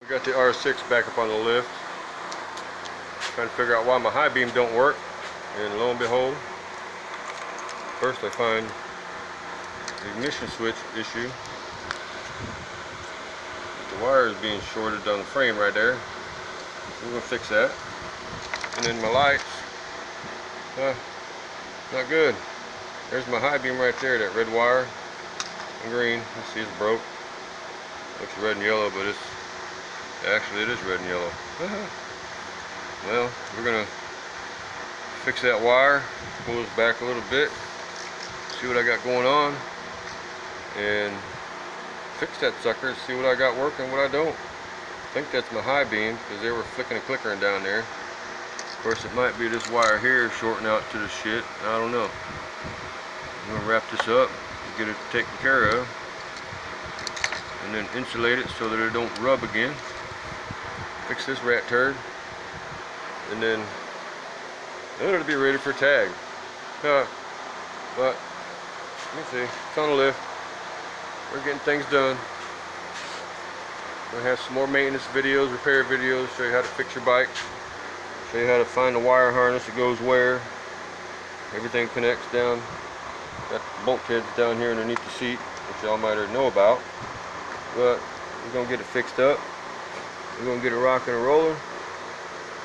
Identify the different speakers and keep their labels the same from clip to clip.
Speaker 1: We got the R6 back up on the lift. Trying to figure out why my high beam don't work, and lo and behold, first I find the ignition switch issue. The wire is being shorted on the frame right there. We're gonna fix that. And then my lights, not good. There's my high beam right there, that red wire and green. You see it's broke. Looks red and yellow, but it's actually it is red and yellow. Well, we're gonna fix that wire, pull this back a little bit, see what I got going on, and fix that sucker, see what I got working, what I don't. I think that's my high beam, because they were flicking and clickering down there. Of course, it might be this wire here shorting out to the shit. I don't know. I'm gonna wrap this up, get it taken care of, and then insulate it so that it don't rub again. Fix this rat turd, and then it'll be ready for tag. But let me see, it's on the lift. We're getting things done. We'll have some more maintenance videos, repair videos, show you how to fix your bike, show you how to find the wire harness that goes where. Everything connects down. Got the bulkheads down here underneath the seat, which y'all might already know about. But we're gonna get it fixed up. We're gonna get it rocking and rolling.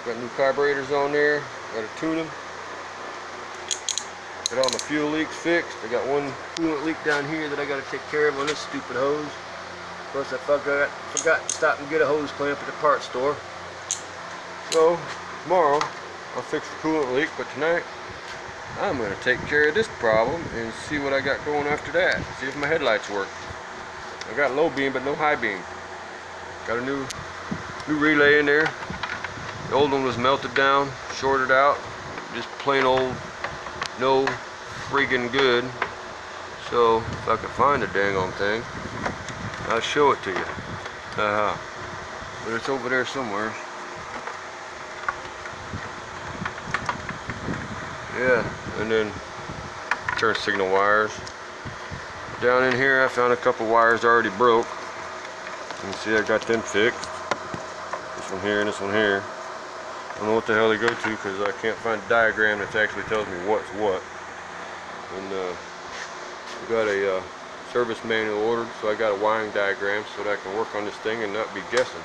Speaker 1: Got new carburetors on there. Gotta tune them. Got all my fuel leaks fixed. I got one coolant leak down here that I gotta take care of on this stupid hose. Plus I forgot to stop and get a hose clamp at the parts store. So tomorrow I'll fix the coolant leak, but tonight I'm gonna take care of this problem and see what I got going after that. See if my headlights work. I got low beam but no high beam. Got a new relay in there. The old one was melted down, shorted out, just plain old no friggin' good. So if I could find the dang on thing, I'll show it to you. But it's over there somewhere. Yeah, and then turn signal wires. Down in here I found a couple wires already broke. You can see I got them fixed. This one here and this one here. I don't know what the hell they go to because I can't find a diagram that actually tells me what's what. And we got a service manual ordered, so I got a wiring diagram so that I can work on this thing and not be guessing.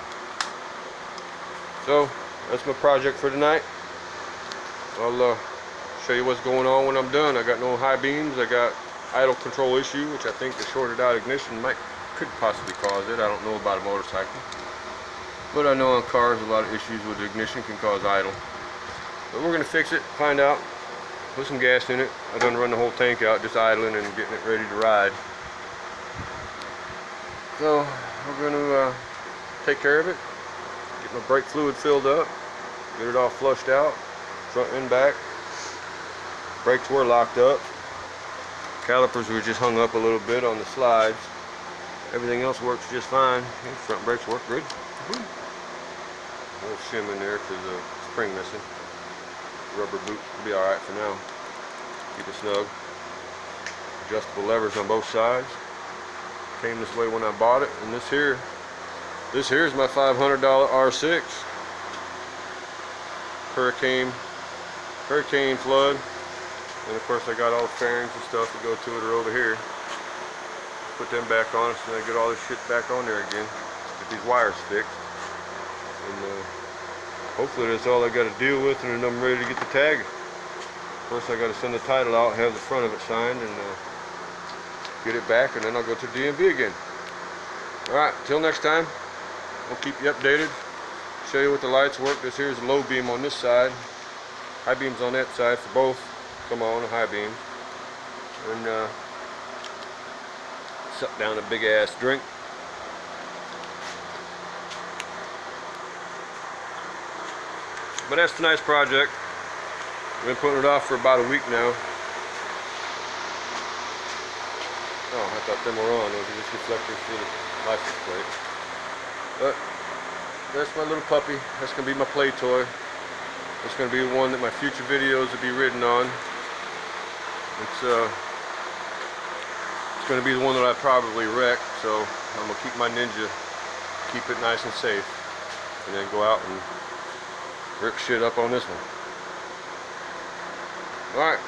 Speaker 1: So that's my project for tonight. I'll show you what's going on when I'm done. I got no high beams. I got idle control issue, which I think the shorted out ignition could possibly cause it. I don't know about a motorcycle, but I know on cars a lot of issues with the ignition can cause idle. But we're gonna fix it, find out, put some gas in it. I done run the whole tank out, just idling and getting it ready to ride. So we're gonna take care of it, get my brake fluid filled up, get it all flushed out, front and back. Brakes were locked up. Calipers were just hung up a little bit on the slides. Everything else works just fine. Front brakes work good. A little shim in there because the spring missing. Rubber boot will be alright for now. Keep it snug. Adjustable levers on both sides. Came this way when I bought it, and this here is my $500 R6. Hurricane flood, and of course I got all the fairings and stuff that go to it are over here. Put them back on, so I get all this shit back on there again. Get these wires fixed, and hopefully that's all I got to deal with, and then I'm ready to get the tag. First I got to send the title out, have the front of it signed, and get it back, and then I'll go to DMV again. Alright, till next time, I'll keep you updated, show you what the lights work. This here's a low beam on this side, high beams on that side for both. Come on, a high beam. And suck down a big ass drink. But that's tonight's project. We've been putting it off for about a week now. Oh, I thought them were on. Those are just reflectors for the license plate. But that's my little puppy. That's going to be my play toy. It's going to be the one that my future videos will be ridden on. It's going to be the one that I probably wreck, so I'm going to keep my Ninja, keep it nice and safe. and then go out and rip shit up on this one. Alright.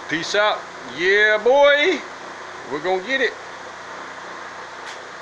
Speaker 1: Peace out. Yeah, boy. We're gonna get it.